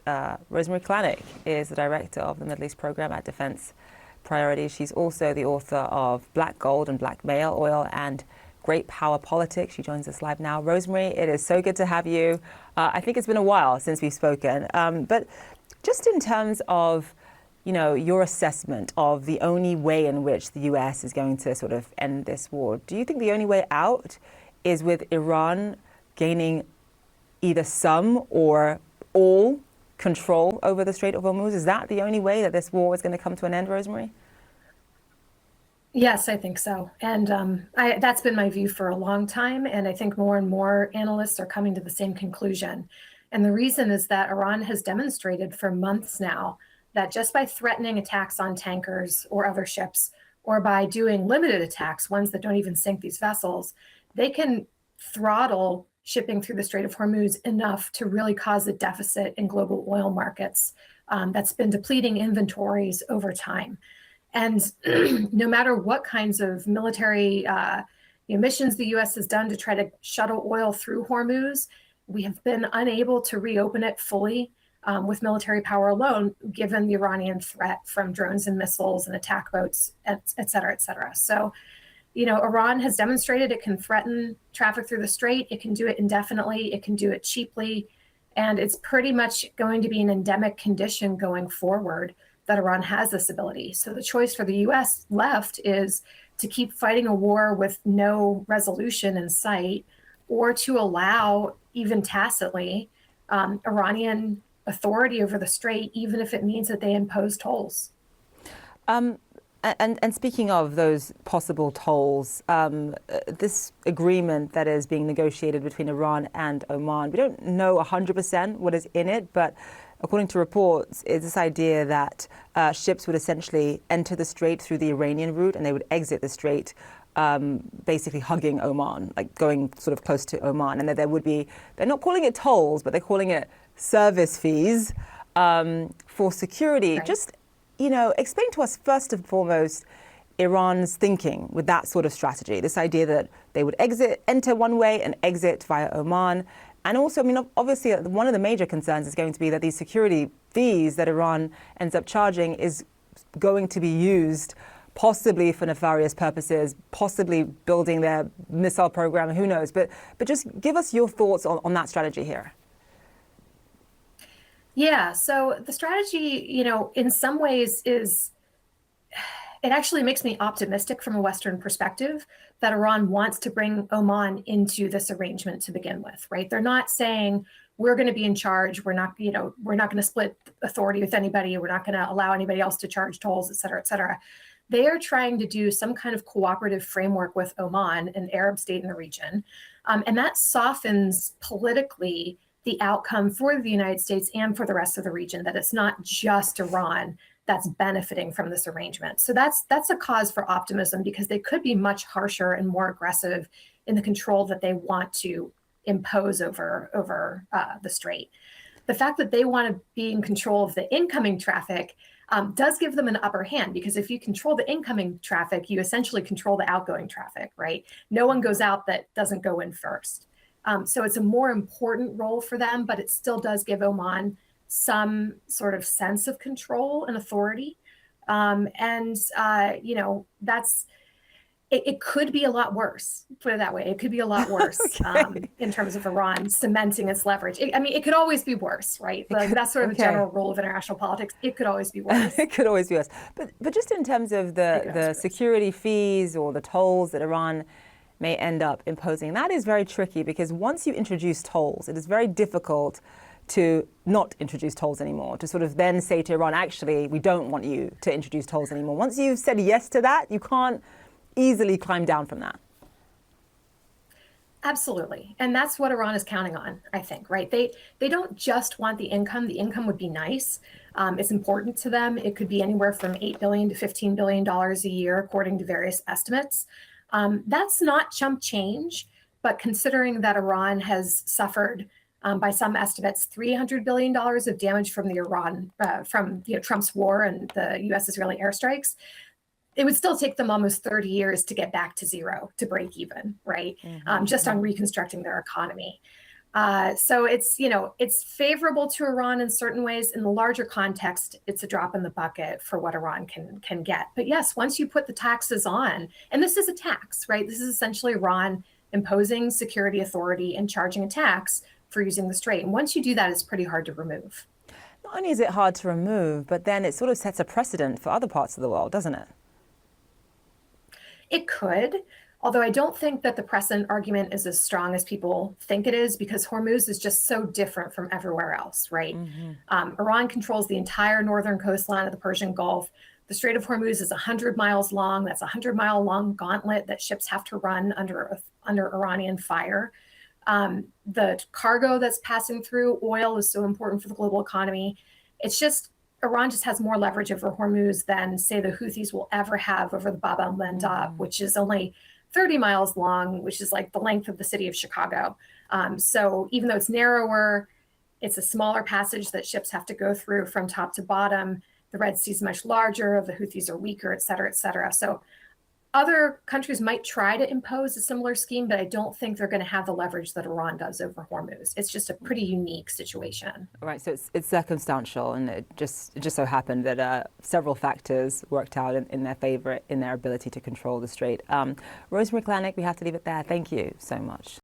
Rosemary Kelanic is the director of the Middle East program at Defense Priorities. She's also the author of Black Gold and Black Male Oil and Great Power Politics. She joins us live now. Rosemary, it is so good to have you. I think it's been a while since we've spoken, but just in terms of, your assessment of the only way in which the US is going to sort of end this war, do you think the only way out is with Iran gaining either some or all control over the Strait of Hormuz? Is that the only way that this war is going to come to an end, Rosemary? Yes, I think so. And that's been my view for a long time. And I think more and more analysts are coming to the same conclusion. And the reason is that Iran has demonstrated for months now that just by threatening attacks on tankers or other ships, or by doing limited attacks, ones that don't even sink these vessels, they can throttle shipping through the Strait of Hormuz enough to really cause a deficit in global oil markets that's been depleting inventories over time. And no matter what kinds of military missions the US has done to try to shuttle oil through Hormuz, we have been unable to reopen it fully with military power alone, given the Iranian threat from drones and missiles and attack boats, et cetera, et cetera. So, Iran has demonstrated it can threaten traffic through the strait. It can do it indefinitely. It can do it cheaply. And it's pretty much going to be an endemic condition going forward that Iran has this ability. So the choice for the US left is to keep fighting a war with no resolution in sight, or to allow, even tacitly, Iranian authority over the strait, even if it means that they impose tolls. And speaking of those possible tolls, this agreement that is being negotiated between Iran and Oman, we don't know 100% what is in it, but according to reports, it's this idea that ships would essentially enter the strait through the Iranian route and they would exit the strait, basically hugging Oman, like going sort of close to Oman. And that there would be, they're not calling it tolls, but they're calling it service fees for security. Right. Just explain to us first and foremost Iran's thinking with that sort of strategy, this idea that they would enter one way and exit via Oman. And also, obviously, one of the major concerns is going to be that these security fees that Iran ends up charging is going to be used possibly for nefarious purposes, possibly building their missile program, who knows. But just give us your thoughts on that strategy here. Yeah, so the strategy, in some ways it actually makes me optimistic from a Western perspective that Iran wants to bring Oman into this arrangement to begin with, right? They're not saying we're going to be in charge. We're not going to split authority with anybody. We're not going to allow anybody else to charge tolls, et cetera, et cetera. They are trying to do some kind of cooperative framework with Oman, an Arab state in the region. And that softens politically the outcome for the United States and for the rest of the region, that it's not just Iran that's benefiting from this arrangement. So that's a cause for optimism, because they could be much harsher and more aggressive in the control that they want to impose over the strait. The fact that they want to be in control of the incoming traffic does give them an upper hand, because if you control the incoming traffic, you essentially control the outgoing traffic, right? No one goes out that doesn't go in first. So it's a more important role for them, but it still does give Oman some sort of sense of control and authority. It could be a lot worse, put it that way. It could be a lot worse Okay. in terms of Iran cementing its leverage. It could always be worse, right? Like, that's sort of a general rule of international politics. It could always be worse. It could always be worse. But just in terms of the security fees or the tolls that Iran may end up imposing, that is very tricky, because once you introduce tolls, it is very difficult to not introduce tolls anymore, to sort of then say to Iran, actually, we don't want you to introduce tolls anymore. Once you've said yes to that, you can't easily climb down from that. Absolutely. And that's what Iran is counting on, I think, right? They don't just want the income. The income would be nice. It's important to them. It could be anywhere from $8 billion to $15 billion a year, according to various estimates. That's not chump change, but considering that Iran has suffered, by some estimates, $300 billion of damage from Trump's war and the U.S.-Israeli airstrikes, it would still take them almost 30 years to get back to zero, to break even, right? Just on reconstructing their economy. So it's, it's favorable to Iran in certain ways. In the larger context, it's a drop in the bucket for what Iran can get. But yes, once you put the taxes on, and this is a tax, right? This is essentially Iran imposing security authority and charging a tax for using the strait. And once you do that, it's pretty hard to remove. Not only is it hard to remove, but then it sort of sets a precedent for other parts of the world, doesn't it? It could, although I don't think that the precedent argument is as strong as people think it is, because Hormuz is just so different from everywhere else, right? Iran controls the entire northern coastline of the Persian Gulf. The Strait of Hormuz is 100 miles long. That's a 100-mile-long gauntlet that ships have to run under Iranian fire. The cargo that's passing through, oil, is so important for the global economy. It's just, Iran just has more leverage over Hormuz than, say, the Houthis will ever have over the Bab el-Mandab, which is only 30 miles long, which is like the length of the city of Chicago. So even though it's narrower, it's a smaller passage that ships have to go through from top to bottom. The Red Sea is much larger, the Houthis are weaker, et cetera, et cetera. So other countries might try to impose a similar scheme, but I don't think they're going to have the leverage that Iran does over Hormuz. It's just a pretty unique situation. Right, so it's circumstantial, and it just so happened that several factors worked out in their favor in their ability to control the strait. Rosemary Kelanic, we have to leave it there. Thank you so much.